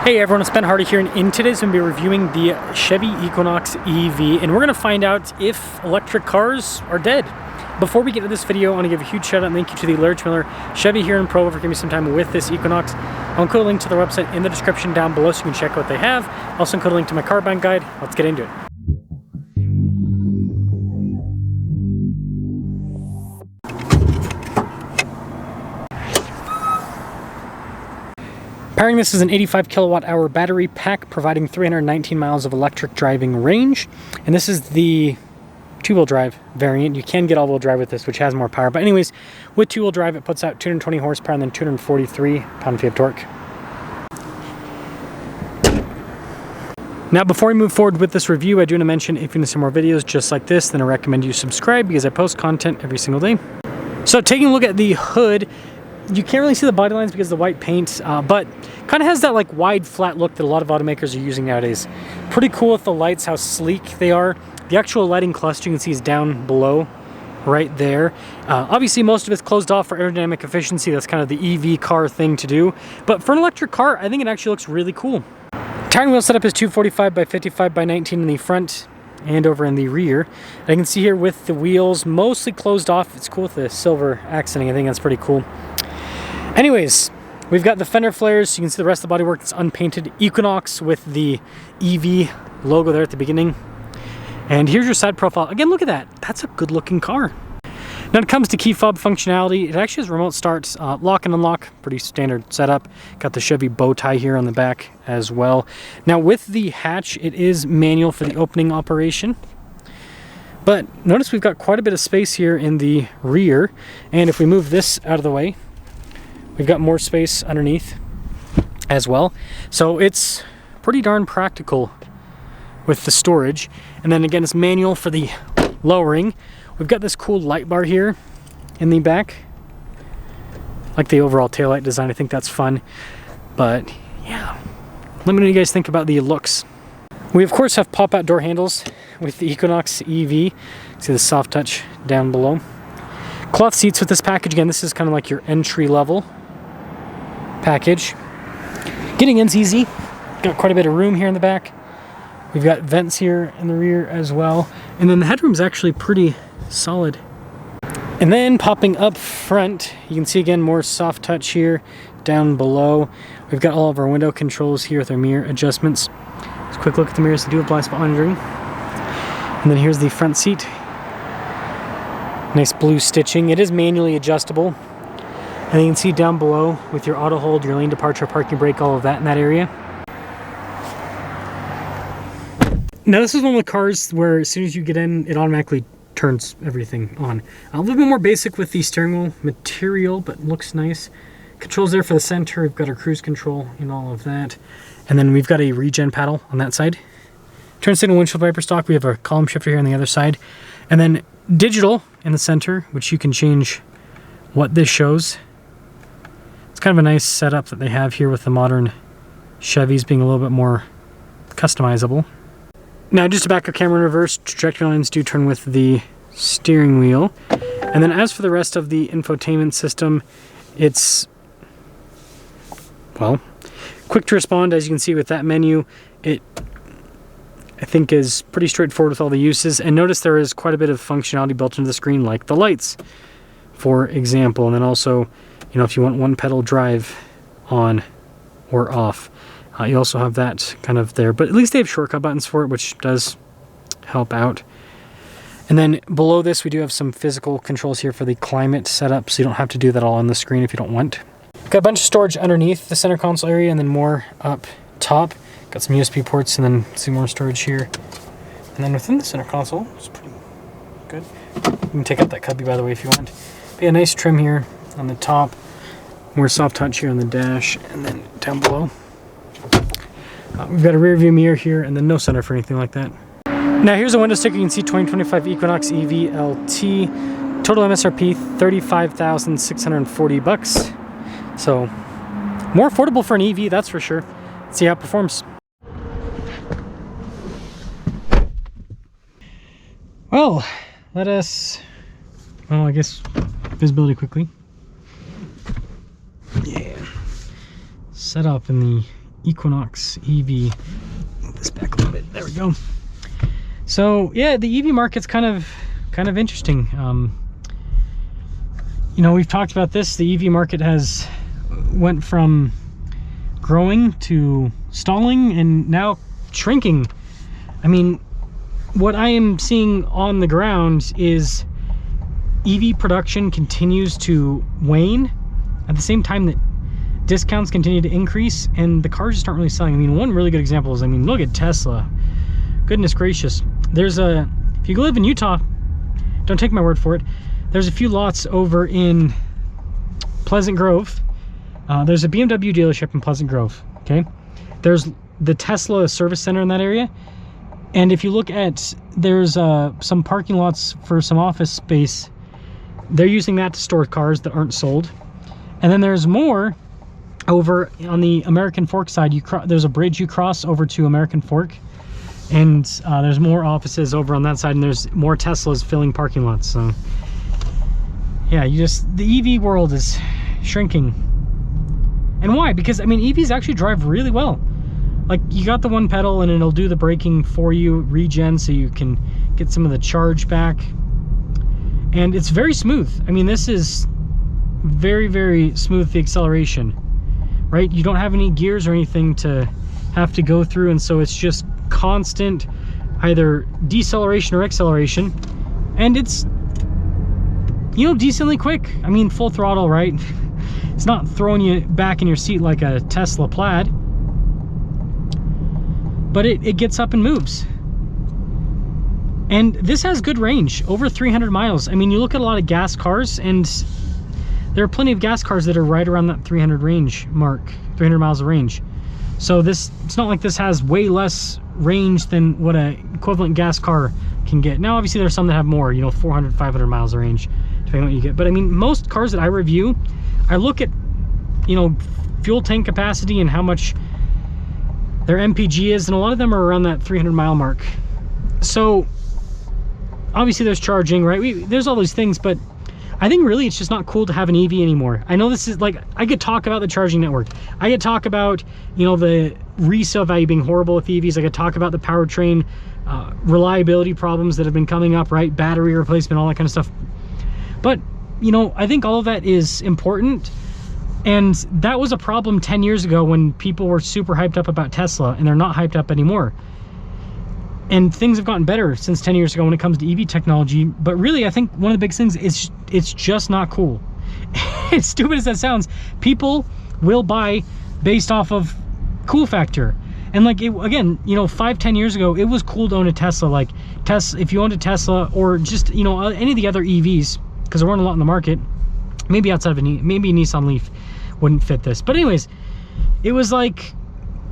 Hey everyone, it's Ben Hardy here, and in today's I'm going to be reviewing the Chevy Equinox EV, and we're going to find out if electric cars are dead. Before we get to this video, I want to give a huge shout out and thank you to the Large Miller Chevy here in Provo for giving me some time with this Equinox. I'll include a link to their website in the description down below so you can check out what they have. I'll also include a link to my car buying guide. Let's get into it. Powering this is an 85 kilowatt hour battery pack providing 319 miles of electric driving range. And this is the two-wheel drive variant. You can get all-wheel drive with this, which has more power. But anyways, with two-wheel drive, it puts out 220 horsepower and then 243 pound-feet of torque. Now, before we move forward with this review, I do want to mention if you want to see more videos just like this, then I recommend you subscribe because I post content every single day. So taking a look at the hood, you can't really see the body lines because of the white paint, but kind of has that like wide flat look that a lot of automakers are using nowadays. Pretty cool with the lights, how sleek they are. The actual lighting cluster you can see is down below right there. Obviously most of it's closed off for aerodynamic efficiency. That's kind of the EV car thing to do. But for an electric car, I think it actually looks really cool. Tire and wheel setup is 245 by 55 by 19 in the front and over in the rear. And I can see here with the wheels mostly closed off. It's cool with the silver accenting. I think that's pretty cool. Anyways, we've got the fender flares. You can see the rest of the bodywork is unpainted. Equinox with the EV logo there at the beginning. And here's your side profile. Again, look at that. That's a good looking car. Now, when it comes to key fob functionality, it actually has remote starts, lock and unlock, pretty standard setup. Got the Chevy bow tie here on the back as well. Now, with the hatch, it is manual for the opening operation. But notice we've got quite a bit of space here in the rear. And if we move this out of the way, we've got more space underneath as well. So it's pretty darn practical with the storage. And then again, it's manual for the lowering. We've got this cool light bar here in the back. Like the overall taillight design, I think that's fun. But yeah, let me know what you guys think about the looks. We of course have pop-out door handles with the Equinox EV. See the soft touch down below. Cloth seats with this package. Again, this is kind of like your entry level package. Getting in's easy. Got quite a bit of room here in the back. We've got vents here in the rear as well. And then the headroom is actually pretty solid. And then popping up front, you can see again more soft touch here down below. We've got all of our window controls here with our mirror adjustments. Just a quick look at the mirrors. They do have blind spot monitoring. And then here's the front seat. Nice blue stitching. It is manually adjustable. And you can see down below with your auto hold, your lane departure, parking brake, all of that in that area. Now this is one of the cars where as soon as you get in, it automatically turns everything on. A little bit more basic with the steering wheel material, but looks nice. Controls there for the center. We've got our cruise control and all of that. And then we've got a regen paddle on that side. Turn signal, windshield wiper stock. We have a column shifter here on the other side. And then digital in the center, which you can change what this shows. It's kind of a nice setup that they have here with the modern Chevys being a little bit more customizable. Now, just to back up camera in reverse, trajectory lines do turn with the steering wheel. And then as for the rest of the infotainment system, it's, well, quick to respond. As you can see with that menu, it, I think, is pretty straightforward with all the uses. And notice there is quite a bit of functionality built into the screen, like the lights, for example. And then also, you know, if you want one pedal drive on or off, you also have that kind of there. But at least they have shortcut buttons for it, which does help out. And then below this, we do have some physical controls here for the climate setup, so you don't have to do that all on the screen if you don't want. Got a bunch of storage underneath the center console area and then more up top. Got some USB ports and then some more storage here. And then within the center console, it's pretty good. You can take out that cubby, by the way, if you want. But yeah, nice trim here on the top. More soft touch here on the dash and then down below. We've got a rear view mirror here and then no center for anything like that. Now here's a window sticker. You can see 2025 Equinox EV LT. Total MSRP $35,640. So more affordable for an EV, that's for sure. Let's see how it performs. Well, let us, well, I guess visibility quickly. Yeah. Set up in the Equinox EV. Move this back a little bit. There we go. So yeah, the EV market's kind of interesting. You know, we've talked about this. The EV market has went from growing to stalling and now shrinking. I mean, what I am seeing on the ground is EV production continues to wane at the same time that discounts continue to increase and the cars just aren't really selling. I mean, one really good example is, I mean, look at Tesla. Goodness gracious. There's a, if you live in Utah, don't take my word for it, there's a few lots over in Pleasant Grove. There's a BMW dealership in Pleasant Grove, okay? There's the Tesla service center in that area. And if you look at, there's some parking lots for some office space. They're using that to store cars that aren't sold. And then there's more over on the American Fork side. There's a bridge you cross over to American Fork. And there's more offices over on that side, and there's more Teslas filling parking lots. So yeah, the EV world is shrinking. And why? Because I mean, EVs actually drive really well. Like, you got the one pedal and it'll do the braking for you, regen, so you can get some of the charge back. And it's very smooth. I mean, this is very, very smooth, the acceleration, right? You don't have any gears or anything to have to go through, and so it's just constant either deceleration or acceleration, and it's, you know, decently quick. I mean, full throttle, right? It's not throwing you back in your seat like a Tesla Plaid, but it gets up and moves. And this has good range, over 300 miles. I mean, you look at a lot of gas cars, and there are plenty of gas cars that are right around that 300 range mark, 300 miles of range. So it's not like this has way less range than what a equivalent gas car can get. Now, obviously, there's some that have more, you know, 400, 500 miles of range, depending on what you get. But I mean, most cars that I review, I look at, you know, fuel tank capacity and how much their MPG is, and a lot of them are around that 300 mile mark. So obviously there's charging, right? There's all these things, but I think really it's just not cool to have an EV anymore. I know this is like, I could talk about the charging network. I could talk about, you know, the resale value being horrible with EVs. I could talk about the powertrain reliability problems that have been coming up, right? Battery replacement, all that kind of stuff. But, you know, I think all of that is important. And that was a problem 10 years ago when people were super hyped up about Tesla, and they're not hyped up anymore. And things have gotten better since 10 years ago when it comes to EV technology. But really, I think one of the big things is it's just not cool. As stupid as that sounds, people will buy based off of cool factor. And like, again, you know, 5-10 years ago, it was cool to own a Tesla. Like, if you owned a Tesla, or just, you know, any of the other EVs, because there weren't a lot in the market, maybe outside of maybe a Nissan Leaf wouldn't fit this. But anyways, it was like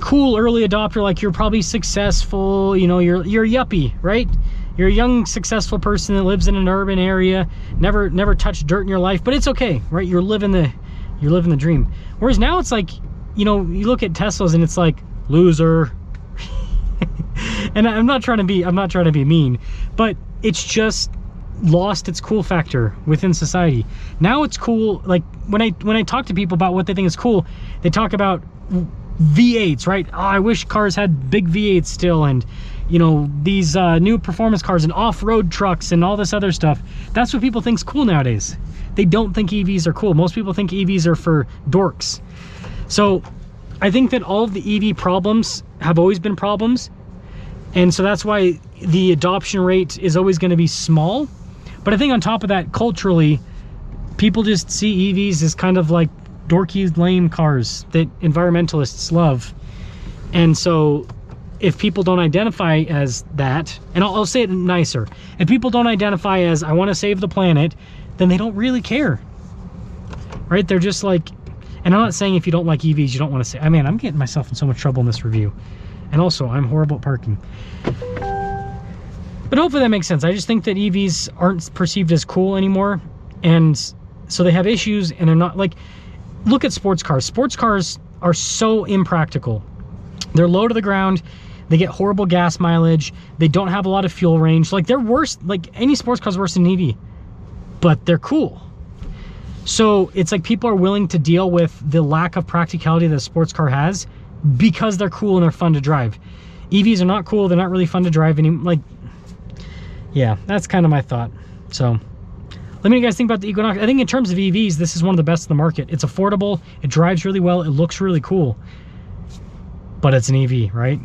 cool early adopter, like you're probably successful, you know, you're a yuppie, right? You're a young successful person that lives in an urban area, never touched dirt in your life, but it's okay, right? You're living the dream. Whereas now it's like, you know, you look at Teslas and it's like, loser. And I'm not trying to be mean, but it's just lost its cool factor within society. Now it's cool, like when I talk to people about what they think is cool, they talk about V8s, right? Oh, I wish cars had big V8s still, and you know, these new performance cars and off-road trucks and all this other stuff. That's what people think's cool nowadays. They don't think EVs are cool. Most people think EVs are for dorks. So I think that all of the EV problems have always been problems, and so that's why the adoption rate is always going to be small. But I think on top of that, culturally, people just see EVs as kind of like dorky, lame cars that environmentalists love. And so if people don't identify as that, and I'll say it nicer, if people don't identify as, I want to save the planet, then they don't really care, right? They're just like, and I'm not saying if you don't like EVs, you don't want to say, I mean, I'm getting myself in so much trouble in this review. And also, I'm horrible at parking. But hopefully that makes sense. I just think that EVs aren't perceived as cool anymore. And so they have issues, and they're not like, look at sports cars. Sports cars are so impractical. They're low to the ground. They get horrible gas mileage. They don't have a lot of fuel range. Like, they're worse, like any sports car's worse than an EV, but they're cool. So it's like people are willing to deal with the lack of practicality that a sports car has because they're cool and they're fun to drive. EVs are not cool, they're not really fun to drive anymore. Like, yeah, that's kind of my thought. So let me know what you guys think about the Equinox. I think in terms of EVs, this is one of the best in the market. It's affordable, it drives really well, it looks really cool, but it's an EV, right?